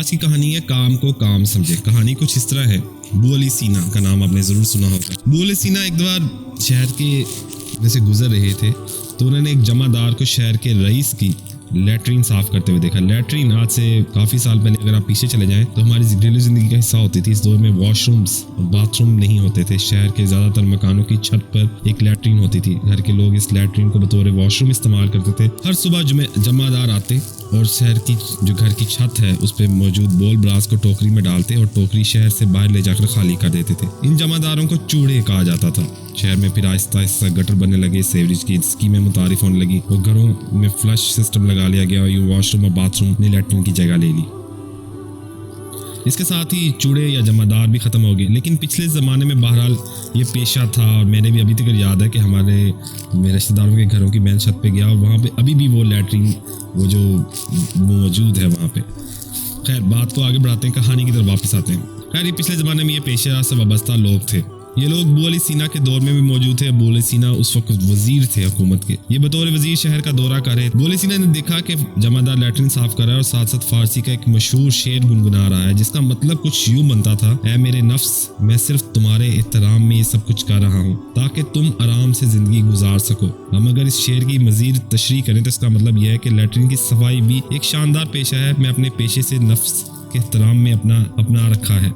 آج کی کہانی ہے کام کو کام سمجھے۔ کہانی کچھ اس طرح ہے۔ ابو علی سینا کا نام آپ نے ضرور سنا ہوگا۔ ابو علی سینا ایک بار شہر کے میں سے گزر رہے تھے تو انہوں نے ایک جمع دار کو شہر کے رئیس کی لیٹرین صاف کرتے ہوئے دیکھا۔ لیٹرین آج سے کافی سال پہلے اگر آپ پیچھے چلے جائیں تو ہماری ڈیلی زندگی کا حصہ ہوتی تھی۔ اس دور میں واش رومز اور باتھ روم نہیں ہوتے تھے۔ شہر کے زیادہ تر مکانوں کی چھت پر ایک لیٹرین ہوتی تھی۔ گھر کے لوگ اس لیٹرین کو بطور واش روم استعمال کرتے تھے۔ ہر صبح جمع دار آتے اور شہر کی جو گھر کی چھت ہے اس پہ موجود بول براس کو ٹوکری میں ڈالتے اور ٹوکری شہر سے باہر لے جا کر خالی کر دیتے تھے۔ ان جمع داروں کو چوڑے کہا جاتا تھا۔ شہر میں پھر آہستہ آہستہ گٹر بننے لگے، سیوریج کی اسکیمیں متعارف ہونے لگی اور گھروں میں فلش سسٹم لگا لیا گیا اور یہ واش روم اور باتھ روم نے لیٹرین کی جگہ لے لی۔ اس کے ساتھ ہی چوڑے یا جمع دار بھی ختم ہو گئے، لیکن پچھلے زمانے میں بہرحال یہ پیشہ تھا اور میں نے بھی ابھی تک یاد ہے کہ میرے رشتہ داروں کے گھروں کی میں چھت پہ گیا اور وہاں پہ ابھی بھی وہ لیٹرین وہ جو موجود ہے وہاں پہ۔ خیر بات کو آگے بڑھاتے ہیں، کہانی کی طرف واپس آتے ہیں۔ خیر یہ پچھلے زمانے میں یہ پیشہ سے وابستہ لوگ تھے۔ یہ لوگ ابو علی سینا کے دور میں بھی موجود تھے۔ ابو علی سینا اس وقت وزیر تھے حکومت کے۔ یہ بطور وزیر شہر کا دورہ کر رہے تھے۔ ابو علی سینا نے دیکھا کہ جمع دار لیٹرین صاف کر رہا ہے اور ساتھ ساتھ فارسی کا ایک مشہور شعر گنگنا رہا ہے جس کا مطلب کچھ یوں بنتا تھا: اے میرے نفس، میں صرف تمہارے احترام میں یہ سب کچھ کر رہا ہوں تاکہ تم آرام سے زندگی گزار سکو۔ ہم اگر اس شعر کی مزید تشریح کریں تو اس کا مطلب یہ ہے کہ لیٹرین کی صفائی بھی ایک شاندار پیشہ ہے۔ میں اپنے پیشے سے نفس کے احترام میں اپنا رکھا ہے۔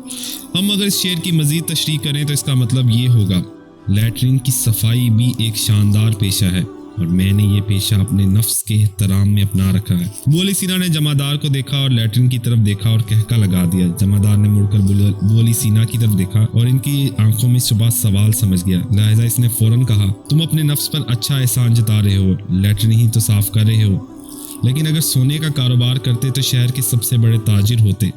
ہم اگر اس شعر کی مزید تشریح کریں تو اس کا مطلب یہ ہوگا: لیٹرین کی صفائی بھی ایک شاندار پیشہ ہے اور میں نے یہ پیشہ اپنے نفس کے احترام میں اپنا رکھا ہے۔ ابو علی سینا نے جمع دار کو دیکھا اور لیٹرین کی طرف دیکھا اور کہکا لگا دیا۔ جمع دار نے مڑ کر ابو علی سینا کی طرف دیکھا اور ان کی آنکھوں میں شبہ سوال سمجھ گیا، لہذا اس نے فوراً کہا: تم اپنے نفس پر اچھا احسان جتا رہے ہو، لیٹرین ہی تو صاف کر رہے ہو، لیکن اگر سونے کا کاروبار کرتے تو شہر کے سب سے بڑے تاجر ہوتے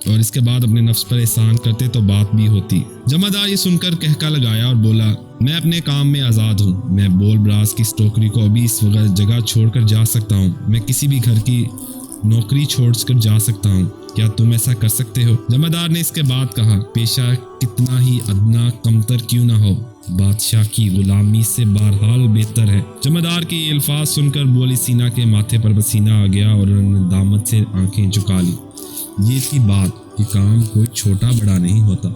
اور اس کے بعد اپنے نفس پر احسان کرتے تو بات بھی ہوتی۔ جمع دار یہ سن کر کہکا لگایا اور بولا: میں اپنے کام میں آزاد ہوں۔ میں بول براس کی اس ٹوکری کو ابھی اس وقت جگہ چھوڑ کر جا سکتا ہوں۔ میں کسی بھی گھر کی نوکری چھوڑ کر جا سکتا ہوں۔ کیا تم ایسا کر سکتے ہو؟ جمع دار نے اس کے بعد کہا: پیشہ کتنا ہی ادنا کمتر کیوں نہ ہو، بادشاہ کی غلامی سے بہرحال بہتر ہے۔ جمع دار کے یہ الفاظ سن کر ابو علی سینا کے ماتھے پر پسینہ آ گیا اور انہوں نے دامت سے آنکھیں جھکا لی۔ یہ تھی بات کہ کام کوئی چھوٹا بڑا نہیں ہوتا۔